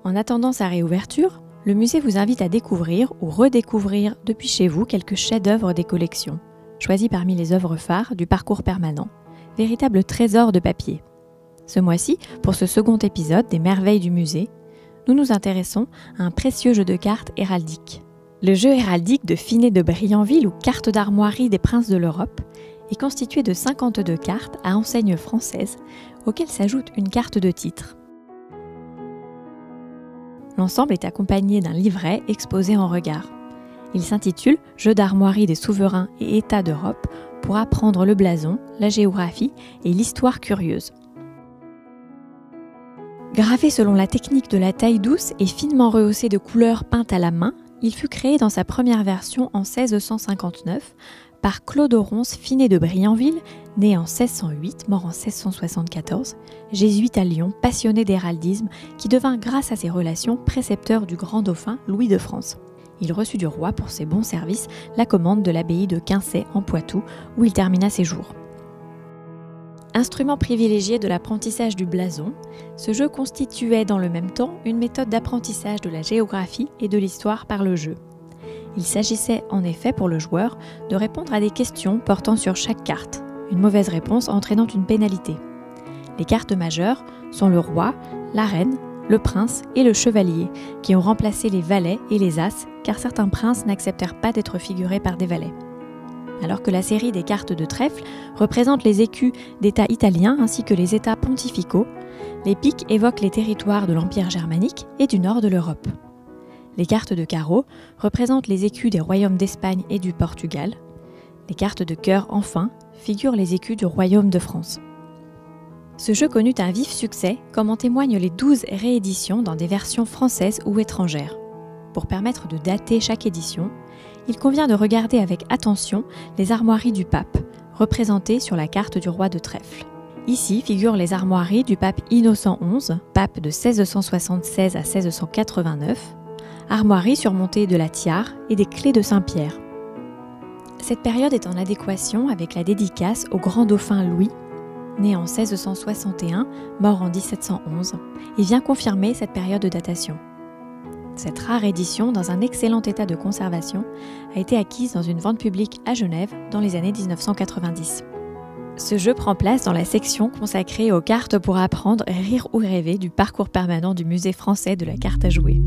En attendant sa réouverture, le musée vous invite à découvrir ou redécouvrir depuis chez vous quelques chefs-d'œuvre des collections, choisis parmi les œuvres phares du parcours permanent, véritables trésors de papier. Ce mois-ci, pour ce second épisode des Merveilles du musée, nous nous intéressons à un précieux jeu de cartes héraldique. Le jeu héraldique de Finet de Brianville ou carte d'armoirie des princes de l'Europe est constitué de 52 cartes à enseigne française, auxquelles s'ajoute une carte de titre. L'ensemble est accompagné d'un livret exposé en regard. Il s'intitule « Jeu d'armoirie des souverains et États d'Europe » pour apprendre le blason, la géographie et l'histoire curieuse. Gravé selon la technique de la taille douce et finement rehaussé de couleurs peintes à la main, il fut créé dans sa première version en 1659 par Claude Oronce Finet de Brianville, né en 1608, mort en 1674, jésuite à Lyon, passionné d'héraldisme, qui devint grâce à ses relations précepteur du grand dauphin Louis de France. Il reçut du roi pour ses bons services la commande de l'abbaye de Quincey en Poitou, où il termina ses jours. Instrument privilégié de l'apprentissage du blason, ce jeu constituait dans le même temps une méthode d'apprentissage de la géographie et de l'histoire par le jeu. Il s'agissait en effet pour le joueur de répondre à des questions portant sur chaque carte, une mauvaise réponse entraînant une pénalité. Les cartes majeures sont le roi, la reine, le prince et le chevalier, qui ont remplacé les valets et les as, car certains princes n'acceptèrent pas d'être figurés par des valets. Alors que la série des cartes de trèfle représente les écus d'États italiens ainsi que les États pontificaux, les piques évoquent les territoires de l'Empire germanique et du nord de l'Europe. Les cartes de carreau représentent les écus des royaumes d'Espagne et du Portugal. Les cartes de cœur, enfin, figurent les écus du royaume de France. Ce jeu connut un vif succès, comme en témoignent les 12 rééditions dans des versions françaises ou étrangères. Pour permettre de dater chaque édition, il convient de regarder avec attention les armoiries du pape, représentées sur la carte du roi de trèfle. Ici figurent les armoiries du pape Innocent XI, pape de 1676 à 1689, armoiries surmontées de la tiare et des clés de Saint-Pierre. Cette période est en adéquation avec la dédicace au grand dauphin Louis, né en 1661, mort en 1711, et vient confirmer cette période de datation. Cette rare édition, dans un excellent état de conservation, a été acquise dans une vente publique à Genève dans les années 1990. Ce jeu prend place dans la section consacrée aux cartes pour apprendre, rire ou rêver du parcours permanent du musée français de la carte à jouer.